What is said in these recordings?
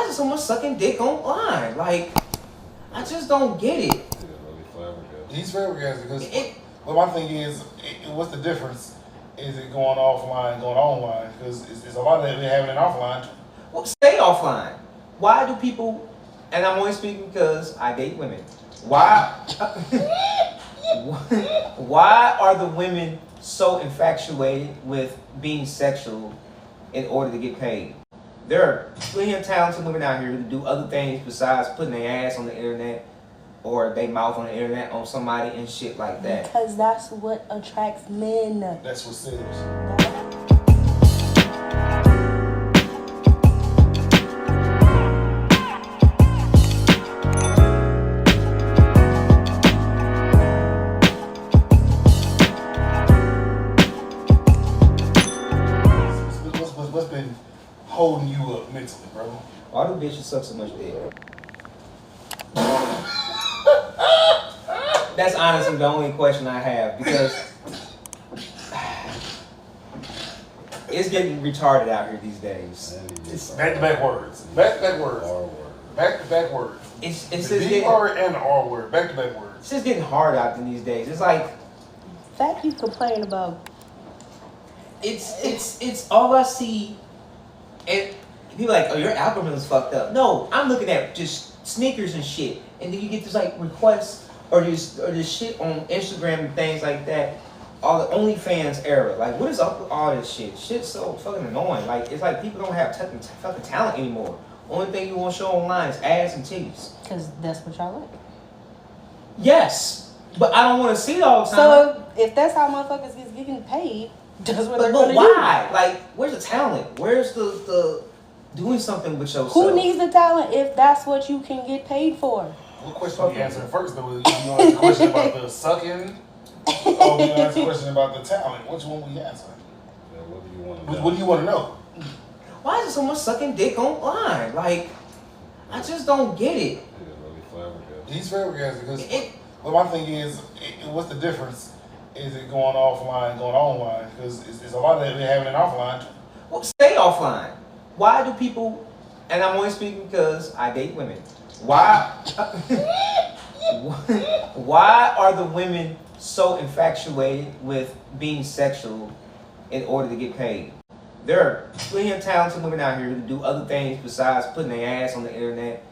is someone sucking dick online? Like, I just don't get it. He's flabbergasted because. Well, my thing is, what's the difference? Is it going offline, going online? Because it's a lot of it having it offline. Well, stay offline. Why do people? And I'm only speaking because I date women. Why? Why are the women so infatuated with being sexual in order to get paid? There are plenty of talented women out here who do other things besides putting their ass on the internet or they mouth on the internet on somebody and shit like that. Because that's what attracts men. That's what sells. What's been holding you up mentally, bro? Why do bitches suck so much dick? That's honestly the only question I have because it's getting retarded out here these days. It's back-to-back words. Back-to-back words. Back-to-back words. It's the just B getting, word and the R word. Back-to-back words. it's just getting hard out there these days. It's like Fact you complain about. it's all I see, and people are like, oh, your algorithm is fucked up. No, I'm looking at just sneakers and shit, and then you get this like requests or this shit on Instagram and things like that. All the OnlyFans era, like what is up with all this shit? Shit's so fucking annoying. Like it's like people don't have fucking talent anymore. Only thing you want to show online is ass and titties. Because that's what y'all like. Yes, but I don't want to see it all the time. So if that's how motherfuckers get getting paid, that's what they're but gonna why? do. Like, where's the talent? Where's the doing something with yourself? Who needs the talent if that's what you can get paid for? What question are you answering first, though? You answer the question about the sucking, or we answer the question about the talent? Which one we answering? Yeah, what do you want to know? What do you want to know? Why is someone sucking dick online? Like, I just don't get it. Yeah, really flabbergasted. He's flabbergasted because. Well, my thing is, what's the difference? Is it going offline, going online? Because it's a lot of it having it offline. Well, stay offline. Why do people? And I'm only speaking because I date women. Why? Why are the women so infatuated with being sexual in order to get paid? There are plenty of talented women out here who do other things besides putting their ass on the internet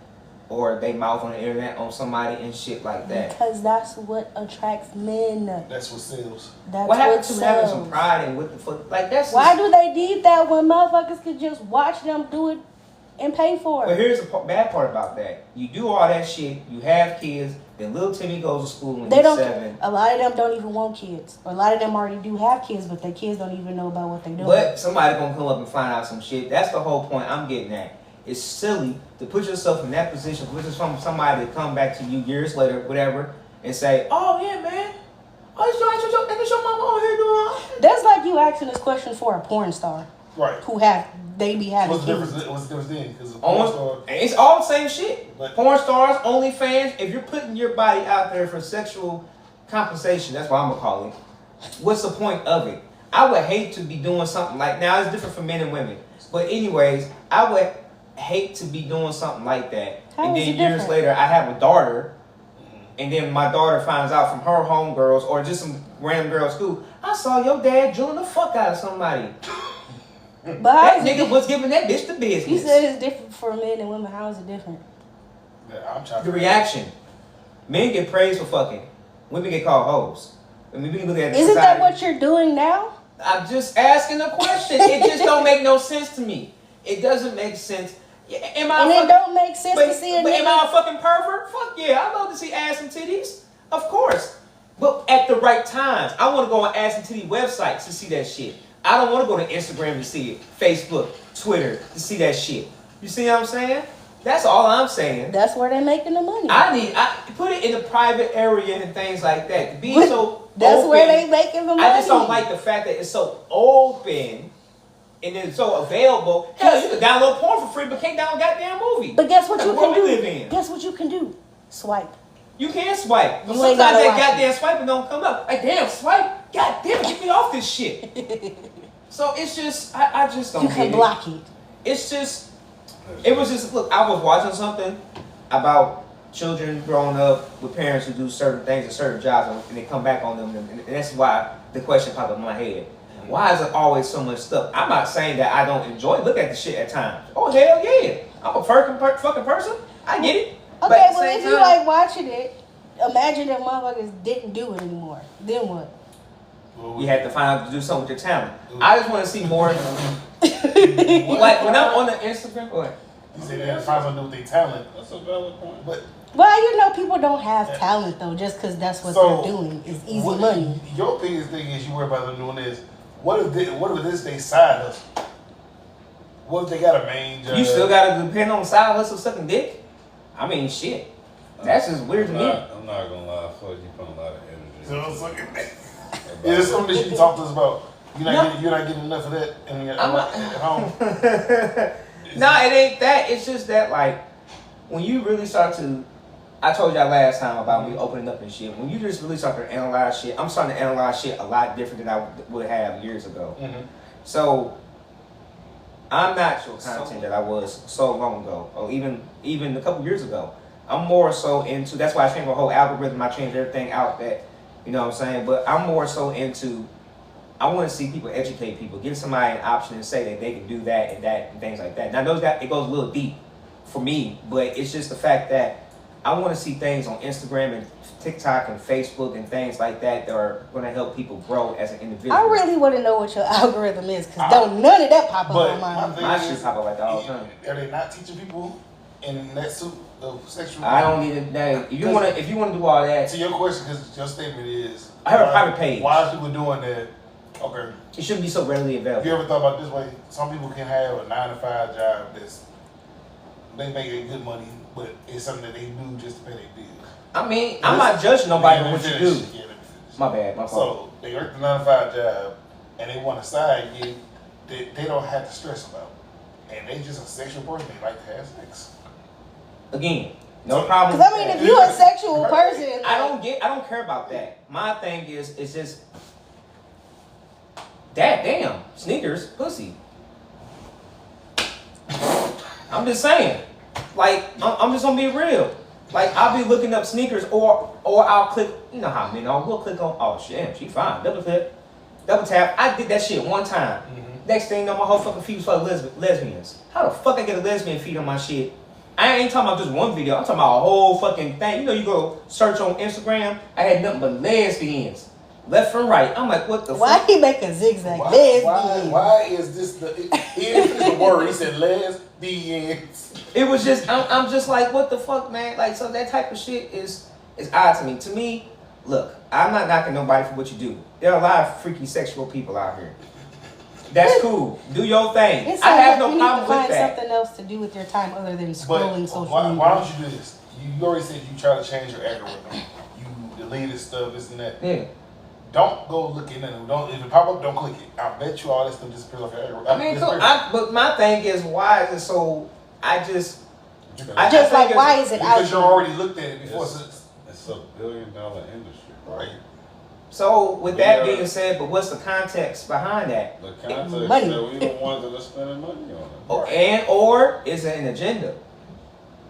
or they mouth on the internet on somebody and shit like that. Because that's what attracts men. That's what sells. That's What happened to sells. having some pride and what the fuck? Like that's. Why do they need that when motherfuckers could just watch them do it and pay for it? But here's the bad part about that. You do all that shit, you have kids, then little Timmy goes to school when They he's don't. 7. A lot of them don't even want kids. Or a lot of them already do have kids, but their kids don't even know about what they're doing. But somebody gonna come up and find out some shit. That's the whole point I'm getting at. It's silly to put yourself in that position, which is from somebody to come back to you years later, whatever, and say, "Oh yeah, man, that's your mama on here doing." That's like you asking this question for a porn star. Right. Who they be having What's the kids. difference? What's the difference then? Because It's all the same shit. But- Porn stars, OnlyFans. If you're putting your body out there for sexual compensation, that's what I'm gonna call it. What's the point of it? I would hate to be doing something like now. It's different for men and women, but anyways, I would hate to be doing something like that. How and is then it years different? later, I have a daughter, and then my daughter finds out from her homegirls or just some random girl at school. I saw your dad drilling the fuck out of somebody. But how That is it nigga was giving that bitch the business. You said it's different for men and women. How is it different? I'm trying The to reaction. Men get praised for fucking. Women get called hoes. I mean, we can look at Isn't that society. what you're doing now? I'm just asking a question. It just don't make no sense to me. It doesn't make sense. Yeah, am I And fucking, it don't make sense but, to see a but am I a nigga. fucking pervert? Fuck yeah, I love to see ass and titties. Of course. But at the right times. I want to go on ass and titty websites to see that shit. I don't want to go to Instagram to see it. Facebook, Twitter to see that shit. You see what I'm saying? That's all I'm saying. That's where they're making the money. I put it in a private area and things like that. Be so That's open. where they making the money. I just don't like the fact that it's so open and it's so available. Hell, you can download porn for free, but can't download a goddamn movie. But guess what That's you the world can we do? live in. Guess what you can do? Swipe. You can swipe, but You ain't sometimes gotta that watch goddamn swiping don't come up. Like, damn, swipe. God damn it, get me off this shit. So it's just, I just don't You get can it. block it. It's just, It was just look. I was watching something about children growing up with parents who do certain things and certain jobs, and they come back on them, and that's why the question popped up in my head. Why is it always so much stuff? I'm not saying that I don't enjoy look at the shit at times. Oh hell yeah, I'm a fucking person. I get it. But Okay, at the well same if you time- like watching it, imagine if motherfuckers didn't do it anymore. Then what? You had to find out to do something with your talent. I just want to see more. Like when I'm on the Instagram, go ahead. You say they had to find something to do with their talent. That's a valid point. But Well, you know, people don't have talent though, just because that's what So, they're doing. It's easy what- money. Your biggest thing is you worry about them doing this. What if this they side hustle? What if they got a main job? You still gotta depend on side hustle sucking dick. I mean, shit. That's just weird to me. I'm not gonna lie, I feel like you put a lot of energy. So it's like, about yeah, it's it. something that you talk to us about. You're not getting enough of that I'm not- at home. Nah, it ain't that. It's just that, like, when you really start to, I told y'all last time about me opening up and shit. When you just really start to analyze shit, I'm starting to analyze shit a lot different than I would have years ago. Mm-hmm. So, I'm not your content that I was so long ago, or even a couple years ago. I'm more so into, that's why I changed my whole algorithm. I changed everything out that, you know what I'm saying? But I'm more so into, I want to see people educate people, give somebody an option and say that they can do that and things like that. Now, it goes a little deep for me, but it's just the fact that I want to see things on Instagram and TikTok and Facebook and things like that are going to help people grow as an individual. I really want to know what your algorithm is, because don't none of that pop up But on my mine. thing My is, shit pop up like that all the time. Are they not teaching people in that suit of sexual? I don't need it. If you want to do all that, To your question, because your statement is, I have a private page. Why are people doing that? Okay. it shouldn't be so readily Have you available. ever thought about it this way? Some people can have a 9-to-5 job they make good money, but it's something that they do just to pay their bills. I mean, I'm not judging nobody Let on me what you finish. do. Yeah, let me finish. My bad, my fault. So they work the 9-to-5 job, and they want a side gig that they don't have to stress about, and they just a sexual person. They like to have sex. Again, no problem. Because I with mean, that. if you're a sexual person, I don't care about that. My thing is, it's just, damn, sneakers, pussy. I'm just saying, like, I'm just gonna be real. Like, I'll be looking up sneakers, or I'll click, you know how, we'll click on, oh shit, she fine, double click, double tap. I did that shit one time. Next thing you know, my whole fucking feed was full of lesbians. How the fuck I get a lesbian feed on my shit? I ain't talking about just one video. I'm talking about a whole fucking thing. You know, you go search on Instagram. I had nothing but lesbians, left and right. I'm like, what the why fuck? he make a zigzag? Lesbian. Why is this he didn't finish the word? He said lesbians. It was just, I'm just like, what the fuck, man? Like, so that type of shit is odd to me. To me, look, I'm not knocking nobody for what you do. There are a lot of freaky sexual people out here. That's cool. Do your thing. It's I have like no you problem need to with find that. something else to do with your time other than But scrolling social why media. don't you do this? You already said you try to change your algorithm. You deleted stuff, this and that. Yeah. Don't go looking at it. Don't if it pop up, don't click it. I bet you all that stuff disappears off your algorithm. I mean, cool. But my thing is, why is it so? I Just think like, it's- why is it out because you there? already looked at it before. It's a $1 billion industry. Right. So with that being said, but what's the context behind that? The context Money. that we the ones that are spending money on it. Or is it an agenda?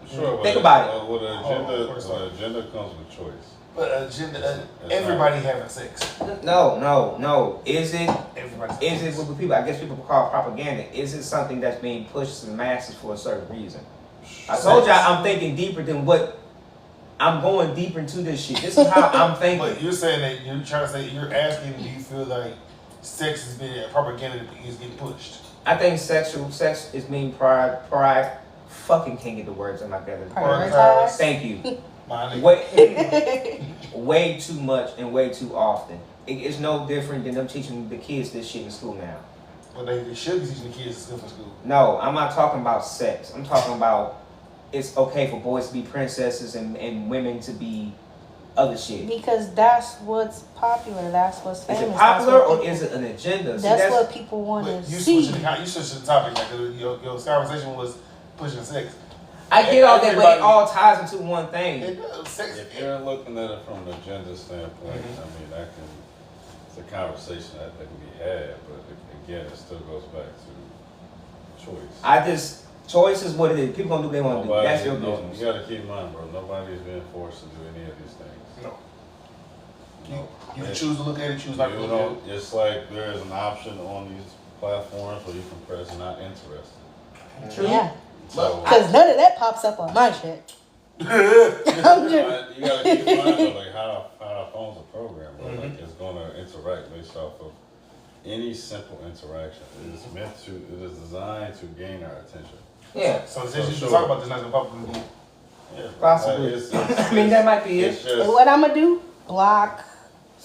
Sure. Think about it. With an agenda, of course not. an agenda comes with choice. But agenda, everybody having sex. No. Is it Everybody. what people? I guess people call propaganda. Is it something that's being pushed to the masses for a certain reason? I told y'all I'm thinking deeper than what. I'm going deeper into this shit. This is how I'm thinking. But you're saying that you're trying to say you're asking, do you feel like sex is being propaganda is getting pushed? I think sex is being pride. Fucking can't get the words in my together. Prioritize. Thank you. My nigga. Way too much and way too often. It's no different than them teaching the kids this shit in school now. But they should be teaching the kids stuff in school. No, I'm not talking about sex. I'm talking about it's okay for boys to be princesses and women to be other shit. Because that's what's popular. That's what's Is famous. it popular that's what or people, is it an agenda? See, That's what people want But to you see. switching the topic. Like your conversation was pushing sex. I get all that, but Everybody- it all ties into one thing. It does. Sex. If you're looking at it from an agenda standpoint, I mean, it's a conversation that can be had, but again, it still goes back to choice. I just Choice is what it is. People gonna do what they want to do. That's their business. You gotta keep in mind, bro. Nobody's being forced to do any of these things. No. No. You can choose to look at it, choose not to look at it. It's like there is an option on these platforms where you can press not interested. True. Yeah. So Because none of that pops up on my shit. I'm just, you gotta keep in mind though, like how our phones are programmed, bro. Like it's gonna interact based off of any simple interaction. It is it is designed to gain our attention. Yeah. So since you should talk about this, not gonna pop up again. Yeah, Possibly. I mean, that might be it's it. just, what I'm going to do? Block.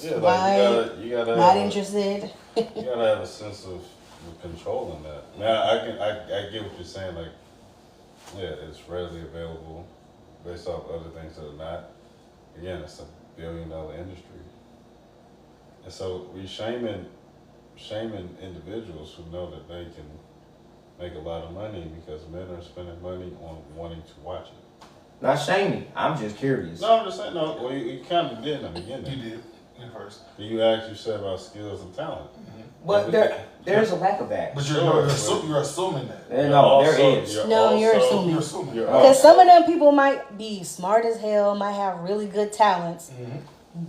yeah, Like, you gotta not have interested. you gotta have a sense of control in that. Now I get what you're saying. Like, yeah, it's readily available based off other things that are not. Again, it's $1 billion industry, and so we shaming individuals who know that they can make a lot of money because men are spending money on wanting to watch it. Not shaming. I'm just curious. No, I'm just saying. No, well, you kind of did in the beginning. You did. You first. You actually said about skills and talent. But there's a lack of that. But you're assuming that. No, there is. No, you're assuming. You're assuming. Because some of them people might be smart as hell, might have really good talents, Mm-hmm.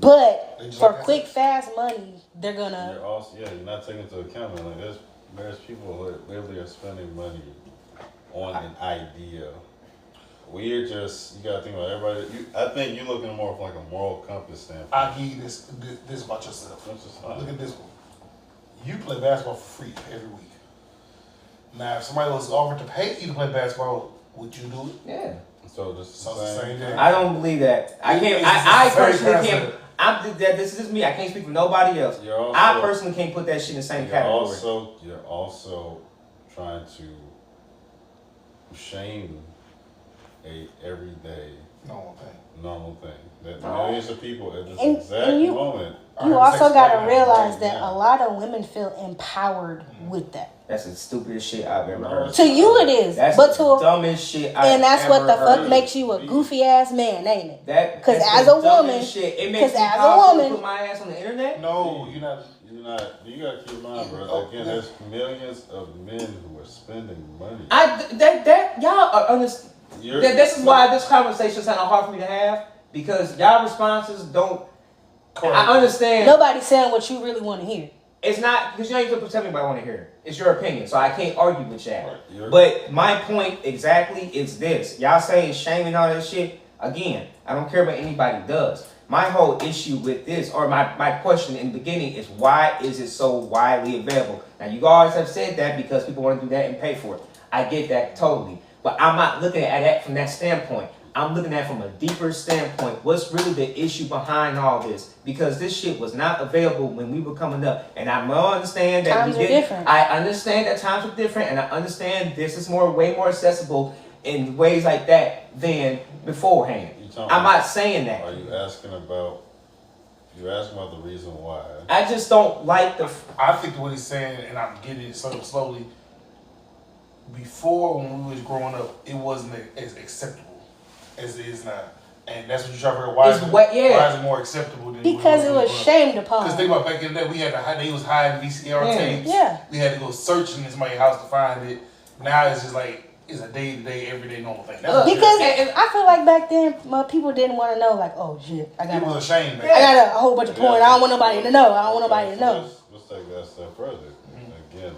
but They just for like quick, fast money, they're gonna. You're also, you're not taking into account, man, like there's people who literally are spending money on an idea. We're just, you gotta think about everybody. I think you're looking more of like a moral compass standpoint. I'll give you this about yourself. Which is fine. Look at this one. You play basketball for free every week. Now, if somebody was offered to pay you to play basketball, would you do it? Yeah. So this is So it's the the same. same thing. I don't believe that. I can't. It's I the same personally can't. concept. This is just me. I can't speak for nobody else. You're also, I personally can't put that shit in the same category. You're also trying to shame a everyday normal thing that millions of people at this exact moment. You also gotta realize that a lot of women feel empowered with that. That's the stupidest shit I've ever heard. To you it is, That's but the to dumbest shit I've and that's what the ever fuck heard. makes you a goofy ass man, ain't it? Because as a woman, shit. It makes me as a powerful to woman- put my ass on the internet. No, you're not. You gotta keep in mind, bro. Again, there's millions of men who are spending money. Y'all are understand. This is why this conversation is kind of hard for me to have because y'all responses don't. I understand. Nobody's saying what you really want to hear. It's not because you ain't gonna tell me what I want to hear. It's your opinion, so I can't argue with y'all. Right. But my point exactly is this: y'all saying shaming all that shit. Again, I don't care what anybody does. My whole issue with this, or my question in the beginning, is why is it so widely available? Now, you guys have said that because people want to do that and pay for it. I get that totally, but I'm not looking at that from that standpoint. I'm looking at it from a deeper standpoint. What's really the issue behind all this? Because this shit was not available when we were coming up. And I understand that Times are different. I understand that times are different, and I understand this is way more accessible in ways like that than beforehand. I'm not saying that. Are you asking about? You're asking about the reason why. I just don't like the. I think what he's saying, and I'm getting it slowly. Before, when we was growing up, it wasn't as acceptable as it is now, and that's what you're trying to figure out. Why is it more acceptable than because it was shamed upon? Because think about back in the day, we had to hide. They was hiding VCR tapes. Yeah. We had to go searching in somebody's house to find it. Now it's just like it's a day-to-day, everyday normal thing. Because I feel like back then, people didn't want to know. Like, oh shit, I got. It was a shame. I got a whole bunch of porn. I don't want nobody to know. I don't want nobody to know. Let's take that a step further. Again,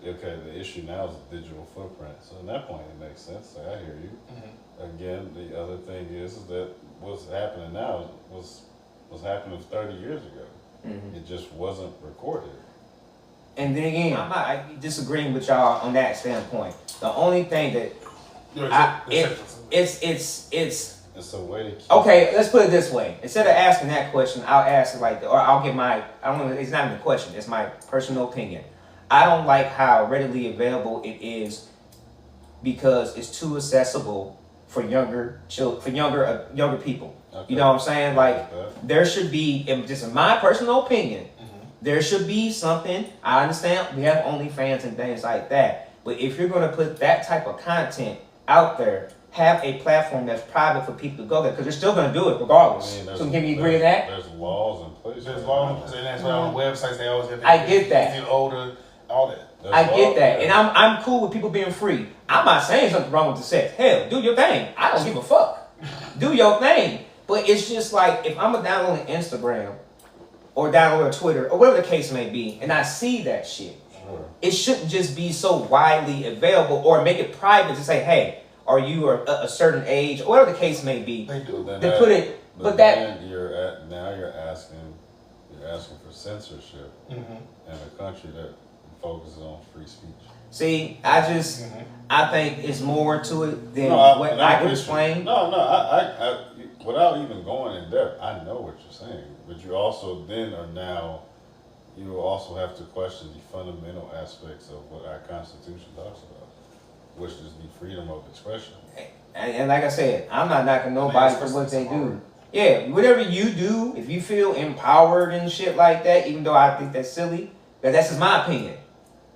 okay, the issue now is a digital footprint. So at that point, it makes sense. So I hear you. Again, the other thing is that what's happening now was happening 30 years ago. It just wasn't recorded. And then again, I'm not disagreeing with y'all on that standpoint. The only thing that It's a way to keep. Okay, let's put it this way. Instead of asking that question, I'll ask it like, or I'll get my. I don't. It's not even a question. It's my personal opinion. I don't like how readily available it is because it's too accessible for younger people. Okay. You know what I'm saying? Like there should be, just in my personal opinion, there should be something. I understand we have OnlyFans and things like that, but if you're going to put that type of content out there, have a platform that's private for people to go there because they're still going to do it regardless. So can we agree to that? There's laws in place. There's laws, and that's why on websites they always have. I get that. If you're older, all that. I get that, and I'm cool with people being free. I'm not saying something wrong with the sex. Hell, do your thing. I don't give a fuck. Do your thing. But it's just like if I'm a download Instagram or download Twitter or whatever the case may be, and I see that shit, it shouldn't just be so widely available or make it private to say, hey, are you a certain age or whatever the case may be. They do. They put it, but that you're asking for censorship in a country that focuses on free speech. see, I think it's more to it than No, what I can explain. No, I without even going in depth, I know what you're saying, but you also then are now, you also have to question the fundamental aspects of what our Constitution talks about, which is the freedom of expression. And like I said, I'm not knocking nobody for what they do. Yeah, whatever you do, if you feel empowered and shit like that, even though I think that's silly, that's just my opinion,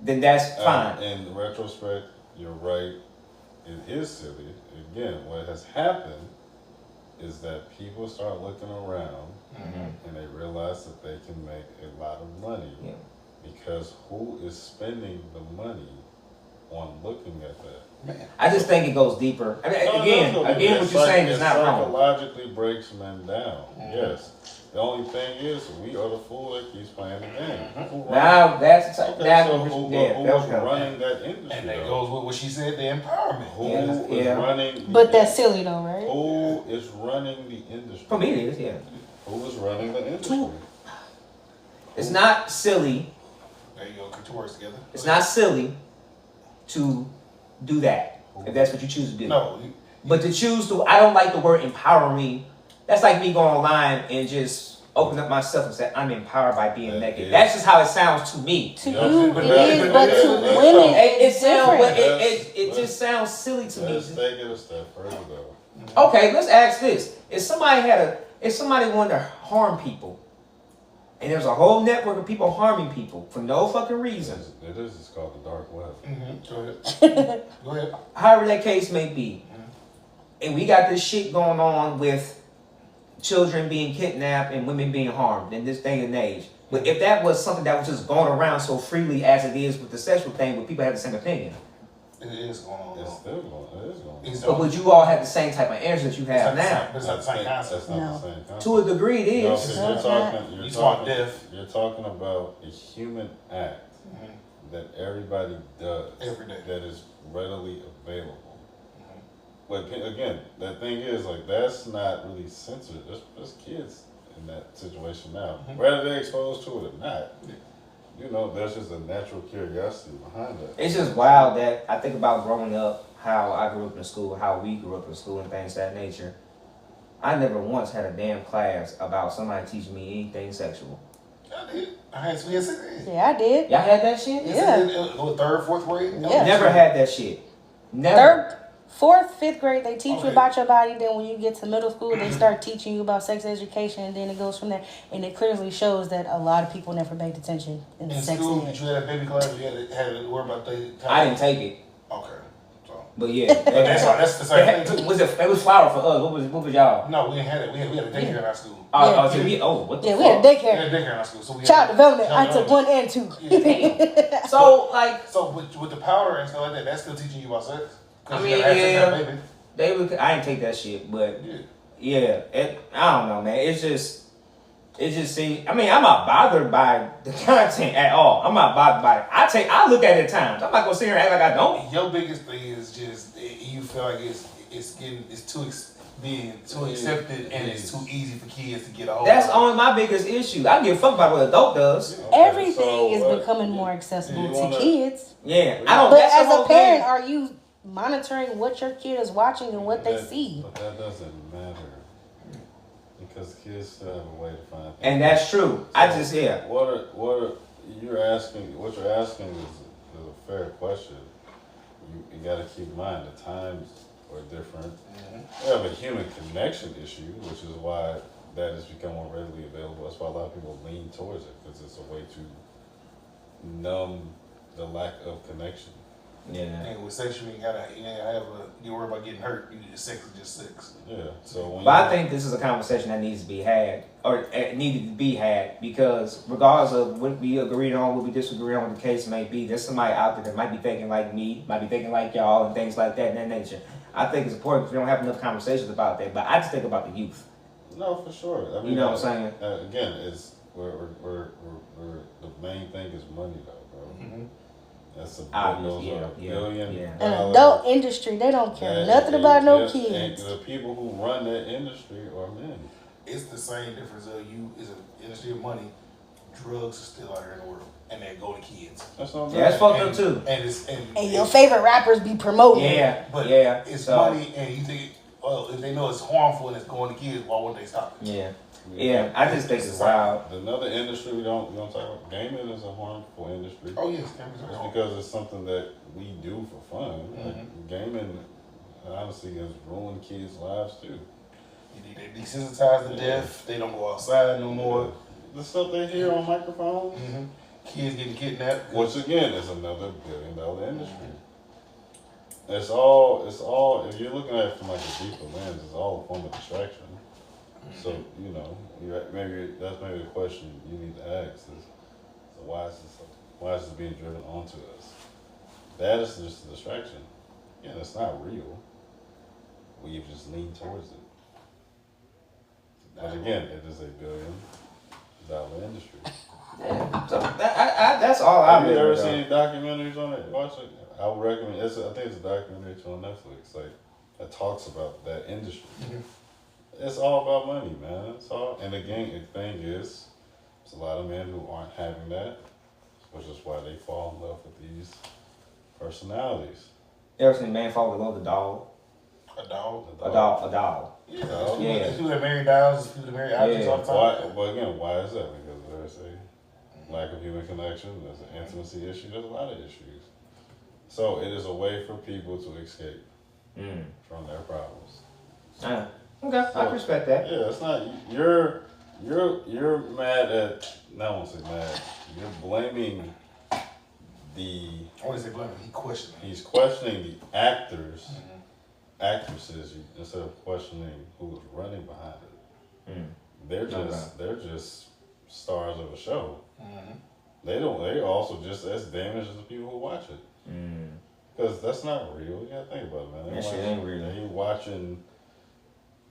then that's fine. In retrospect, you're right. It is silly. Again, what has happened is that people start looking around and they realize that they can make a lot of money because who is spending the money on looking at that? Man. I just think it goes deeper. I mean, again, what you're saying is not wrong. Psychologically breaks men down. Yes. The only thing is, we are the fool that keeps playing the game. Now that's Okay, that's so what who's yeah, running that industry? And that though? goes with what she said, the empowerment. Who is running? But that's silly though, right? Who is running the industry? for me it is, yeah. Who is running the industry? It's not silly. There you go, put two words together. It's not silly to do that if that's what you choose to do. No. But to choose to, I don't like the word empower me. That's like me going online and just open up myself and say I'm empowered by being naked. That's just how it sounds to me. To Yeah, you, but it that- is, but to that's women, It it's sounds, but different. it just sounds silly to Let's me. take it a step further though. Okay, let's ask this: if somebody wanted to harm people, and there's a whole network of people harming people for no fucking reason, It is. It's called the dark web. Go ahead. Go ahead. however that case may be, and we got this shit going on with children being kidnapped and women being harmed in this day and age. But if that was something that was just going around so freely as it is with the sexual thing, would people have the same opinion? It is going on. It's still going. It is going. But would you all have the same type of answer that you have now? But it's not the same That's concept. not No. the same concept. To a degree, it No, is. 'cause No, you're it's not. talking. You talk deaf. You're talking about a human act that everybody does Every day. that is readily available. But again, that thing is like that's not really censored. There's kids in that situation now, whether they're exposed to it or not. You know, there's just a natural curiosity behind that. It's just wild that I think about growing up, how I grew up in school, how we grew up in school, and things of that nature. I never once had a damn class about somebody teaching me anything sexual. I did. We had six. Yeah, I did. Y'all had that shit? Yeah. Third, fourth grade? Yeah. Never had that shit. Never. Third, fourth, fifth grade, they teach you Okay. about your body. Then when you get to middle school, they start teaching you about sex education, and then it goes from there. And it clearly shows that a lot of people never paid attention in In sex school, ed. did you have a baby class? You had to worry about the. I didn't take it, Okay. So. but yeah. But that's the same thing too. It was flower for us. What was y'all? No, we didn't have it. We had a daycare in our school. Yeah. What the Yeah, fuck? we had a We daycare. had a daycare in our school. So we had Child development. I Child took 1 and 2. Yeah. So like, So with the powder and stuff like that, that's still teaching you about sex. 'Cause I you mean, gotta have sex yeah. with a baby. they would. I didn't take that shit, but Yeah. yeah, I don't know, man. It just seems. I mean, I'm not bothered by the content at all. I'm not bothered by it. I look at it at times. I'm not gonna sit here and act like I don't. Your biggest thing is just you feel like it's being too accepted and it's too easy for kids to get a hold That's of. only my biggest issue. I don't give a fuck about what an adult does. Okay, Everything so is what- becoming more accessible you to wanna- kids. Yeah, I don't. But that's the as a whole parent, thing. are you monitoring what your kid is watching and what they That- see? But that doesn't matter because kids still have a way to find. And that's true. I just What you're asking? What you're asking is a fair question. You got to keep in mind the times are different. We have a human connection issue, which is why that has become more readily available. That's why a lot of people lean towards it because it's a way to numb the lack of connection. Yeah. And with sex, you ain't gotta you worry about getting hurt. Sex is just sex. Yeah. So when But I think this is a conversation that needs to be had, or needed to be had, because regardless of what we agree on, what we disagree on, what the case may be, there's somebody out there that might be thinking like me, might be thinking like y'all, and things like that in that nature. I think it's important because we don't have enough conversations about that. But I just think about the youth. No, for sure. I mean, You know what I'm saying? Again, it's we're the main thing is money, though, bro. Mm-hmm. That's a Obviously, billion An dollar adult industry, they don't care nothing about no kids. And the people who run that industry are men. It's the same difference of you is an industry of money. Drugs are still out here in the world, and they go to kids. That's what I'm Yeah, that's saying. fucked up too. And your favorite rappers be promoting. Yeah, But yeah. it's So, money, and you think, well, if they know it's harmful and it's going to kids, why wouldn't they stop it? yeah, yeah. I just think it's wild. Another industry we don't talk about. Gaming is a harmful industry. Oh yes, cameras It's are harmful. because it's something that we do for fun. Like, gaming, honestly, has ruined kids' lives too. They desensitized to death. They don't go outside no more. The stuff they hear on microphones, Kids getting kidnapped. which again is another billion-dollar industry. It's all. If you're looking at it from like a deeper lens, it's all a form of distraction. So you know, maybe that's maybe the question you need to ask is, so why is this being driven onto us? That is just a distraction. Yeah, it's not real. We've just leaned towards it. But again, it is a billion-dollar industry. Yeah. So that's all I Have you really ever know. seen any documentaries on it? Watch it. I would recommend. I think it's a documentary on Netflix. Like that talks about that industry. It's all about money, man. It's all. And again, the thing is, there's a lot of men who aren't having that, which is why they fall in love with these personalities. You ever seen Man Fall in Love with a Dog? A dog. A dog. Yeah. Dog. Yeah. There's people that marry dogs. There's people that marry objects all the Why? time. Well, again, why is that? Because there's a lack of human connection. There's an intimacy issue. There's a lot of issues. So it is a way for people to escape from their problems. Okay, I respect that. Yeah, it's not you're mad at. No, I won't say mad. You're blaming the. I want to say blaming. He questioning. He's questioning the actors, actresses, instead of questioning who was running behind it. They're just stars of a show. They're also just as damaged as the people who watch it. Because that's not real. You gotta think about it, man. That shit ain't real. They watching.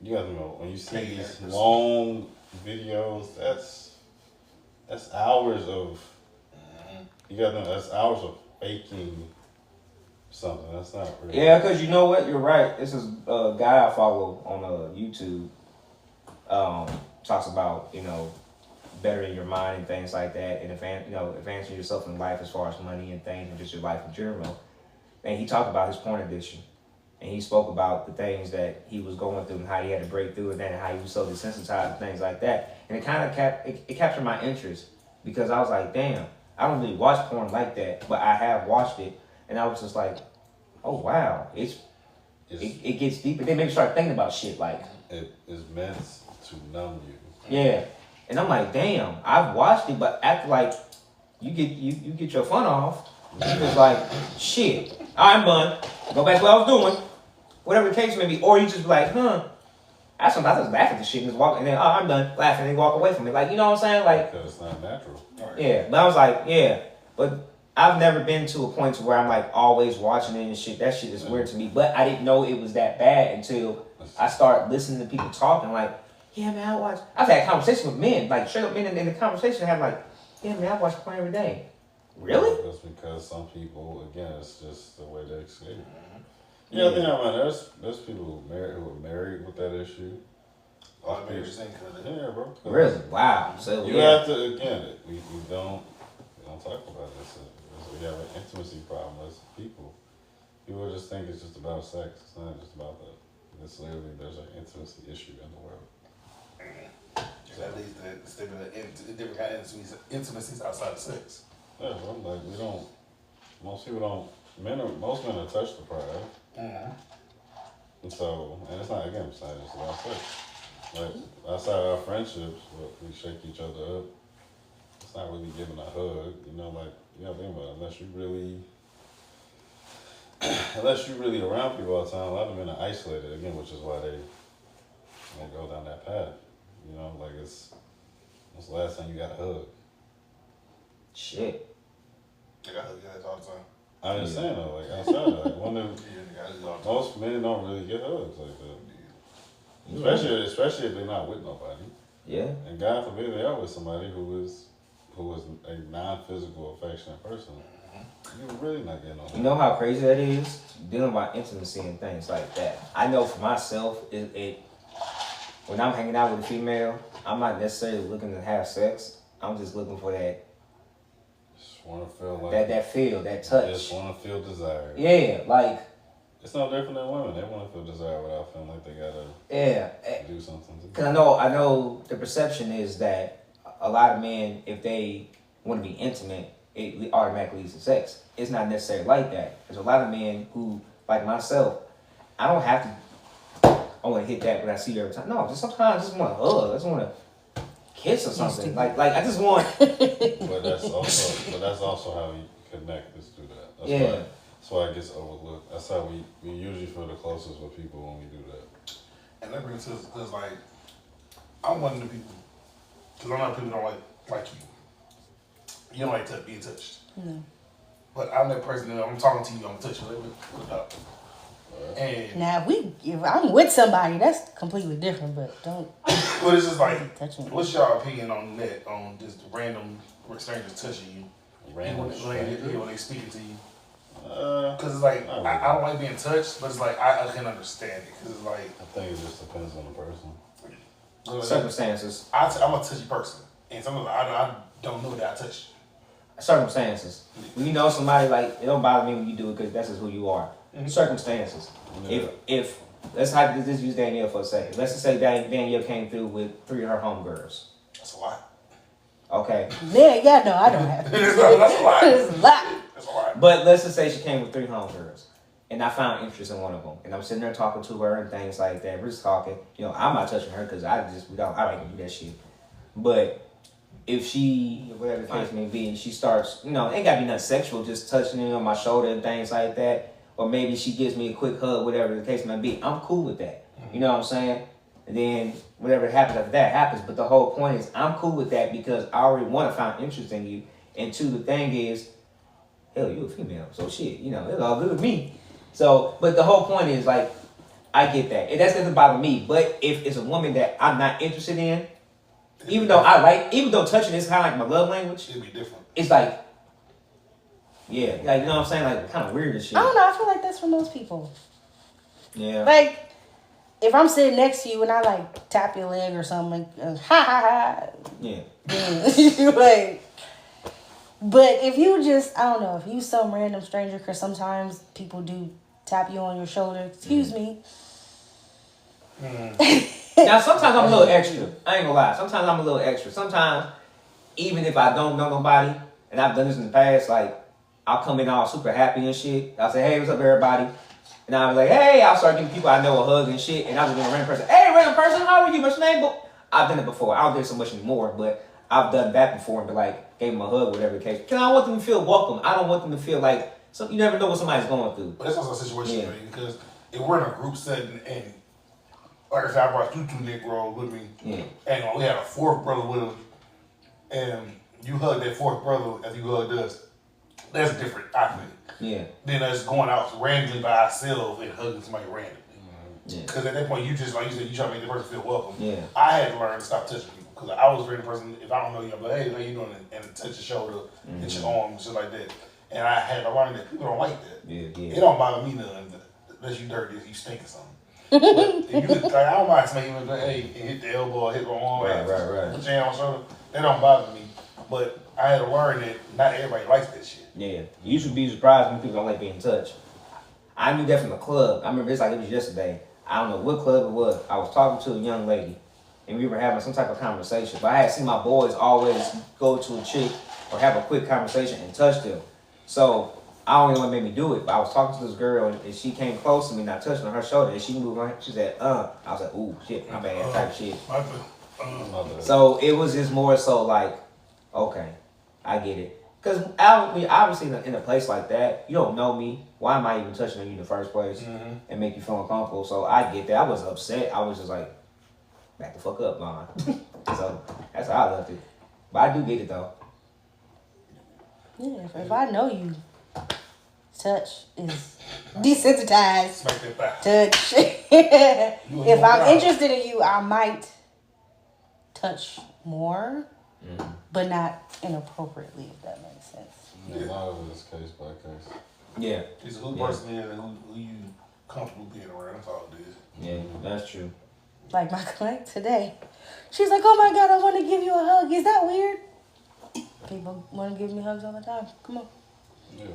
You gotta know when you see Paid these actors. long videos. That's hours of. You gotta know that's hours of faking something. That's not real. Yeah, because you know what? You're right. This is a guy I follow on YouTube. Talks about, bettering your mind and things like that, and advancing yourself in life as far as money and things, and just your life in general. And he talked about his porn addiction, and he spoke about the things that he was going through and how he had to break through it, and how he was so desensitized and things like that. And it kind of captured my interest, because I was like, damn, I don't really watch porn like that, but I have watched it, and I was just like, oh wow, it gets deep, and then maybe start thinking about shit like It is meant to numb you. yeah. And I'm like, damn, I've watched it, but after like you get your fun off, it's like, shit, I'm done. Go back to what I was doing. Whatever the case may be. Or you just be like, I sometimes just laugh at the shit and just walk, and then I'm done laughing and walk away from it. Like, you know what I'm saying? Like, Because it's not natural. yeah. But I was like, yeah. But I've never been to a point to where I'm like always watching it and shit. That shit is weird to me. But I didn't know it was that bad until I started listening to people talking like, yeah, man, I've had conversations with men, like straight up men in the conversation have like, yeah, man, I watch porn every day. Really? That's because some people, again, it's just the way they escape. Yeah, I think there's people who are married with that issue. All the marriages ain't good. Yeah, bro. Really? Wow. So You have to, again, we don't talk about this. We have an intimacy problem as people. People just think it's just about sex. It's not just about that. It's literally, there's an intimacy issue in the world. That leads to different kind of intimacies outside of sex. Yeah, bro, like most men are touched deprived. And so, and it's not just about sex. Like, outside of our friendships, we shake each other up. It's not really giving a hug, like, you gotta think about it, unless you really, unless you really around people all the time, a lot of men are isolated again, which is why they go down that path. You know, like when's the last time you got a hug? Shit. I got guys all the time. I understand though, like outside, like one of Yeah, guys all the time. most men don't really get hugs like that. Yeah. Especially if they're not with nobody. Yeah. And God forbid they are with somebody who is a non-physical affectionate person. You're really not getting no hug. You know how crazy that is? Dealing about intimacy and things like that. I know for myself, it when I'm hanging out with a female, I'm not necessarily looking to have sex. I'm just looking for that Just want to feel like that feel, that touch. Just want to feel desire. Yeah, like It's no different than women. They want to feel desire without feeling like they gotta yeah. do something. Because I know the perception is that a lot of men, if they want to be intimate, it automatically leads to sex. It's not necessarily like that. There's a lot of men who, like myself, I don't have to. I want to hit that when I see you every time. No, just sometimes I just want to hug. I just want to kiss or something. Like I just want. But that's also how we connect is through that. That's why it gets overlooked. That's how we usually feel the closest with people when we do that. And that brings us, because like, I'm one of the people, because I know people don't like you. You don't like being touched. No. But I'm that person that I'm talking to you, I'm touching you. What up? And Now, if I'm with somebody, that's completely different. But don't but it's just like, touch me. what's your opinion on that? On just random strangers touching you? Random When they speaking to you? Uh, Because it's like, I don't I don't like being touched, but it's like, I can understand it. Because it's like, I think it just depends on the person. Circumstances. I'm a touchy person. And sometimes I don't know that I touched Circumstances. When you know somebody, like, it don't bother me when you do it because that's just who you are. Mhm. Circumstances. Yeah. If let's just use Danielle for a second. Let's just say Danielle came through with 3 of her homegirls. That's a lot. Okay. Yeah, no, I don't have. That's a lot. It's a lot. That's a lot. But let's just say she came with 3 homegirls. And I found interest in one of them. And I'm sitting there talking to her and things like that. We're just talking. You know, I'm not touching her because I don't do that shit. But if she, whatever the case may be, and she starts, you know, it ain't got to be nothing sexual, just touching me on my shoulder and things like that. Or maybe she gives me a quick hug, whatever the case may be. I'm cool with that. You know what I'm saying? And then whatever happens after that happens. But the whole point is I'm cool with that because I already, one, I found interest in you. And 2, the thing is, hell, you a female. So shit, you know, it's all good with me. So, but the whole point is, like, I get that. And that doesn't bother me. But if it's a woman that I'm not interested in, even though touching is kind of like my love language, It'd be different. it's like, yeah, like, you know what I'm saying? Like, kind of weird and shit. I don't know. I feel like that's for most people. Yeah. Like, if I'm sitting next to you and I like tap your leg or something, ha ha ha. Yeah. Then, like, but if you just, I don't know, if you some random stranger, because sometimes people do tap you on your shoulder. Excuse me. Now, sometimes I'm a little extra. I ain't gonna lie. Sometimes I'm a little extra. Sometimes, even if I don't know nobody, and I've done this in the past, like, I'll come in all super happy and shit. I'll say, hey, what's up, everybody? And I'll be like, hey, I'll start giving people I know a hug and shit. And I'll just be a random person. Hey, random person, how are you? What's your name? But I've done it before. I don't do it so much anymore, but I've done that before and be like, gave them a hug, whatever the case. Because I want them to feel welcome. I don't want them to feel like, so you never know what somebody's going through. But that's also a situation, Yeah. right? Because if we're in a group setting and, like I said, I brought 2 Negroes with me, Yeah. and we had a 4th brother with us, and you hug that 4th brother as you hugged us, that's different, I think. Yeah. Than us going out randomly by ourselves and hugging somebody random. Yeah. Because at that point, you just, like you said, you try to make the person feel welcome. Yeah. I had to learn to stop touching people. Because I was a random person, if I don't know you, I'm like, hey, how you doing? And touch your shoulder, hit your arm, shit like that. And I had to learn that people don't like that. Yeah. It don't bother me none unless you dirty, you stink or something. But if you like, I don't mind somebody even hey, and hit the elbow or hit the arm, Right. put your hand on my shoulder. That don't bother me. But I had to learn that not everybody likes that shit. Yeah. You should be surprised when people don't like being touched. I knew that from the club. I remember it's like it was yesterday. I don't know what club it was. I was talking to a young lady, and we were having some type of conversation. But I had seen my boys always go to a chick or have a quick conversation and touch them. So I don't know what made me do it, but I was talking to this girl, and she came close to me, and I touched on her shoulder, and she moved on. She said, I was like, ooh, shit, my bad, type of shit. So it was just more so like, okay, I get it. Because obviously in a place like that, you don't know me. Why am I even touching on you in the first place and make you feel uncomfortable? So I get that. I was upset. I was just like, back the fuck up, Lon. So that's how I left it. But I do get it though. Yeah, if I know you, touch is desensitized. Smack that back. Touch. You If I'm out. interested in you, I might touch more, but not inappropriately, if that makes sense. A lot of it is case by case. Yeah. It's who the person is and who you comfortable being around. That's all it is. Yeah, that's true. Like my client today, she's like, "Oh my God, I want to give you a hug. Is that weird?" People want to give me hugs all the time. Come on. Yeah.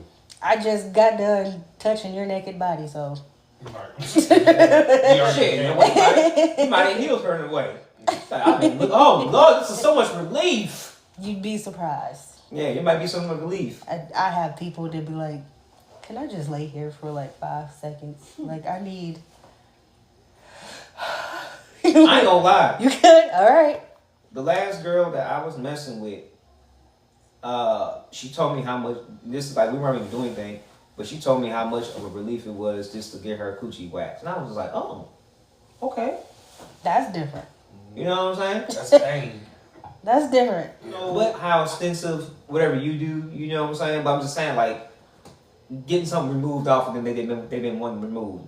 I just got done touching your naked body, so. Right. Shit, you might have heels turning away. Like, I mean, oh Lord, this is so much relief. You'd be surprised. Yeah, it might be so much relief. I have people that be like, "Can I just lay here for like 5 seconds? Like, I need." I ain't gonna lie. You could? All right. The last girl that I was messing with, she told me how much. This is like we weren't even doing anything, but she told me how much of a relief it was just to get her coochie waxed, and I was just like, oh, okay. That's different. You know what I'm saying? That's pain. That's different. You know how extensive whatever you do. You know what I'm saying? But I'm just saying like getting something removed off of them they've been wanting removed,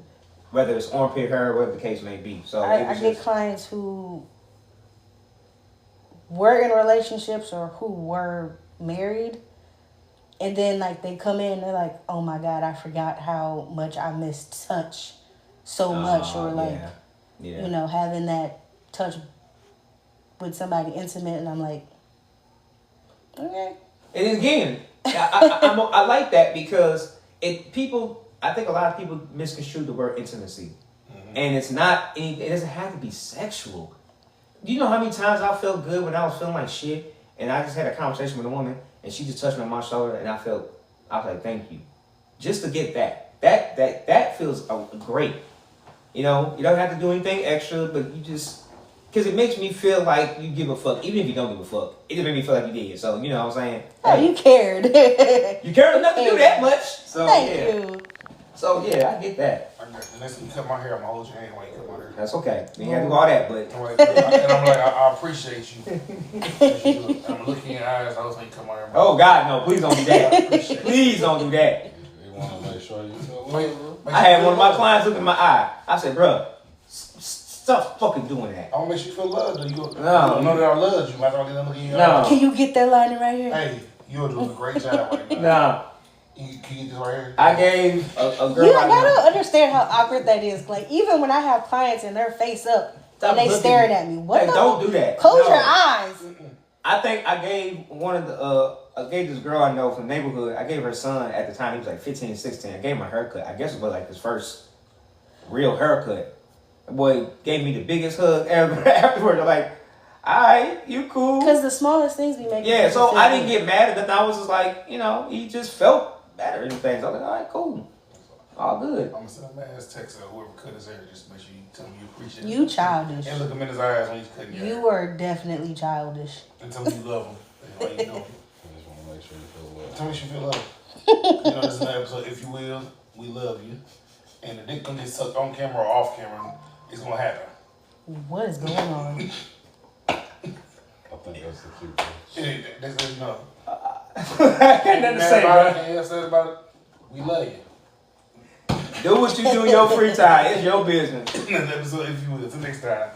whether it's armpit hair, whatever the case may be. So I get clients who were in relationships or who were married, and then like they come in, they're like, "Oh my God, I forgot how much I missed touch so much," or like, yeah. you know, having that touch with somebody intimate, and I'm like, okay. And again, I like that because I think a lot of people misconstrue the word intimacy. And it's not, it doesn't have to be sexual. Do you know how many times I felt good when I was feeling like shit and I just had a conversation with a woman and she just touched me on my shoulder and I was like, thank you. Just to get that. That feels great. You know, you don't have to do anything extra, but you just, because it makes me feel like you give a fuck. Even if you don't give a fuck, it just made me feel like you did. So, you know what I'm saying? Oh, you cared. You cared enough to do that much. So, Thank yeah. you. So, yeah, I get that. The next time you cut my hair, I'm gonna hold your hand while you cut my hair. That's okay. You ain't have to do all that, but. And I'm like, I appreciate you. I'm looking in your eyes. I was like, come on here. Oh, God, no. Please don't do that. Please don't do that. You want to make sure you feel well. I had one of my clients look in my eye. I said, bruh, stop fucking doing that. I want to make you feel loved. You No. know that I love you. After I get them looking in your No. eyes. Can you get that line right here? Hey, you're doing a great job right now. Nah. Can you get this right here? I gave a girl You I gotta know. understand how awkward that is. Like, even when I have clients and their face up Stop and they looking. staring at me, what Hey, the don't do that. Close No. your eyes. I think I gave I gave this girl I know from the neighborhood, I gave her son at the time, he was like 15, 16. I gave him a haircut. I guess it was like his first real haircut. The boy gave me the biggest hug ever afterward. I'm like, all right, you cool. Because the smallest things be making Yeah, people so feel I didn't good. get mad at nothing. I was just like, you know, he just felt better and things. I was like, all right, cool. All good. I'm gonna send a man's text out whoever cut his hair. Just make sure you tell him you appreciate it. You childish. And look him in his eyes when he's cutting your hair. You are definitely childish. And tell him you love him. That's all you know. I just want to make sure you feel well. Tell me you feel loved. You know, this is an episode, if you will, we love you. And the dick gonna get sucked on camera or off camera. It's gonna happen. What is going on? I think that's the future. That's no. I got nothing to say, bro. Anything else said about it? We love you. Do what you do in your free time. It's your business. Next episode, if you will. Till next time.